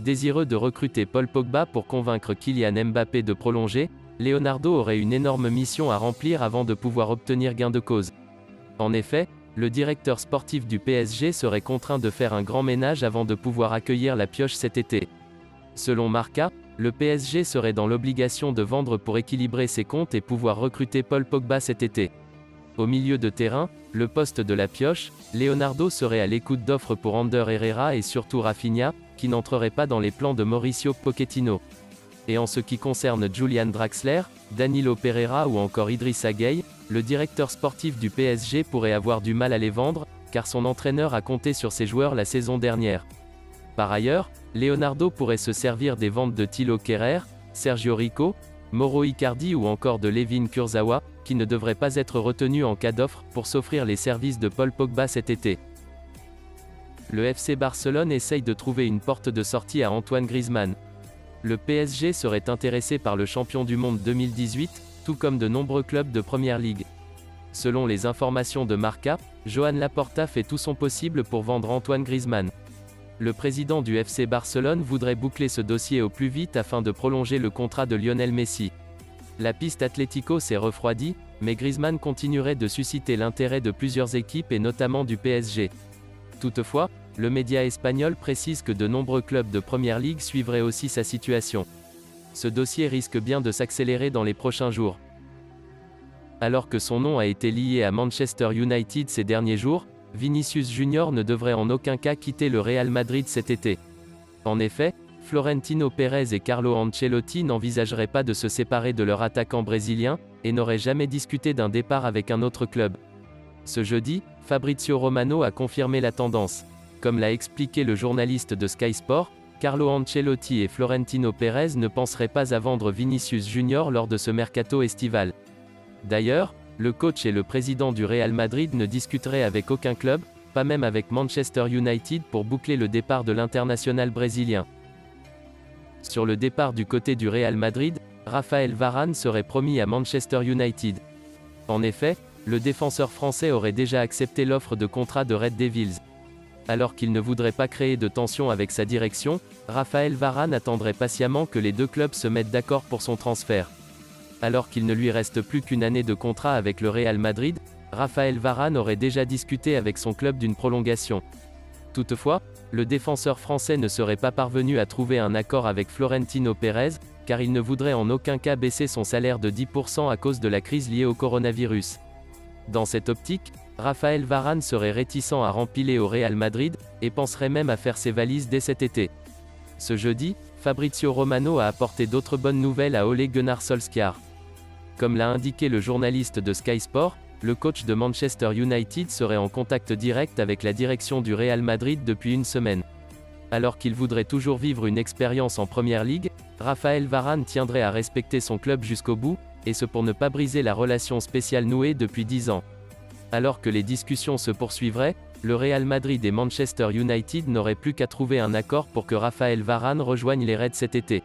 Désireux de recruter Paul Pogba pour convaincre Kylian Mbappé de prolonger, Leonardo aurait une énorme mission à remplir avant de pouvoir obtenir gain de cause. En effet, le directeur sportif du PSG serait contraint de faire un grand ménage avant de pouvoir accueillir la pioche cet été. Selon Marca, le PSG serait dans l'obligation de vendre pour équilibrer ses comptes et pouvoir recruter Paul Pogba cet été. Au milieu de terrain, le poste de la pioche, Leonardo serait à l'écoute d'offres pour Ander Herrera et surtout Rafinha, qui n'entrerait pas dans les plans de Mauricio Pochettino. Et en ce qui concerne Julian Draxler, Danilo Pereira ou encore Idrissa Gueye, le directeur sportif du PSG pourrait avoir du mal à les vendre, car son entraîneur a compté sur ces joueurs la saison dernière. Par ailleurs, Leonardo pourrait se servir des ventes de Thilo Kehrer, Sergio Rico, Mauro Icardi ou encore de Layvin Kurzawa, qui ne devraient pas être retenus en cas d'offre, pour s'offrir les services de Paul Pogba cet été. Le FC Barcelone essaye de trouver une porte de sortie à Antoine Griezmann. Le PSG serait intéressé par le champion du monde 2018, tout comme de nombreux clubs de Première Ligue. Selon les informations de Marca, Joan Laporta fait tout son possible pour vendre Antoine Griezmann. Le président du FC Barcelone voudrait boucler ce dossier au plus vite afin de prolonger le contrat de Lionel Messi. La piste Atlético s'est refroidie, mais Griezmann continuerait de susciter l'intérêt de plusieurs équipes et notamment du PSG. Toutefois, le média espagnol précise que de nombreux clubs de Première Ligue suivraient aussi sa situation. Ce dossier risque bien de s'accélérer dans les prochains jours. Alors que son nom a été lié à Manchester United ces derniers jours, Vinicius Junior ne devrait en aucun cas quitter le Real Madrid cet été. En effet, Florentino Pérez et Carlo Ancelotti n'envisageraient pas de se séparer de leur attaquant brésilien, et n'auraient jamais discuté d'un départ avec un autre club. Ce jeudi, Fabrizio Romano a confirmé la tendance. Comme l'a expliqué le journaliste de Sky Sport, Carlo Ancelotti et Florentino Pérez ne penseraient pas à vendre Vinicius Junior lors de ce mercato estival. D'ailleurs, le coach et le président du Real Madrid ne discuteraient avec aucun club, pas même avec Manchester United pour boucler le départ de l'international brésilien. Sur le départ du côté du Real Madrid, Raphaël Varane serait promis à Manchester United. En effet, le défenseur français aurait déjà accepté l'offre de contrat de Red Devils. Alors qu'il ne voudrait pas créer de tension avec sa direction, Raphaël Varane attendrait patiemment que les deux clubs se mettent d'accord pour son transfert. Alors qu'il ne lui reste plus qu'une année de contrat avec le Real Madrid, Raphaël Varane aurait déjà discuté avec son club d'une prolongation. Toutefois, le défenseur français ne serait pas parvenu à trouver un accord avec Florentino Pérez, car il ne voudrait en aucun cas baisser son salaire de 10% à cause de la crise liée au coronavirus. Dans cette optique, Raphaël Varane serait réticent à rempiler au Real Madrid, et penserait même à faire ses valises dès cet été. Ce jeudi, Fabrizio Romano a apporté d'autres bonnes nouvelles à Ole Gunnar Solskjaer. Comme l'a indiqué le journaliste de Sky Sport, le coach de Manchester United serait en contact direct avec la direction du Real Madrid depuis une semaine. Alors qu'il voudrait toujours vivre une expérience en Première Ligue, Raphaël Varane tiendrait à respecter son club jusqu'au bout, et ce pour ne pas briser la relation spéciale nouée depuis 10 ans. Alors que les discussions se poursuivraient, le Real Madrid et Manchester United n'auraient plus qu'à trouver un accord pour que Raphaël Varane rejoigne les Reds cet été.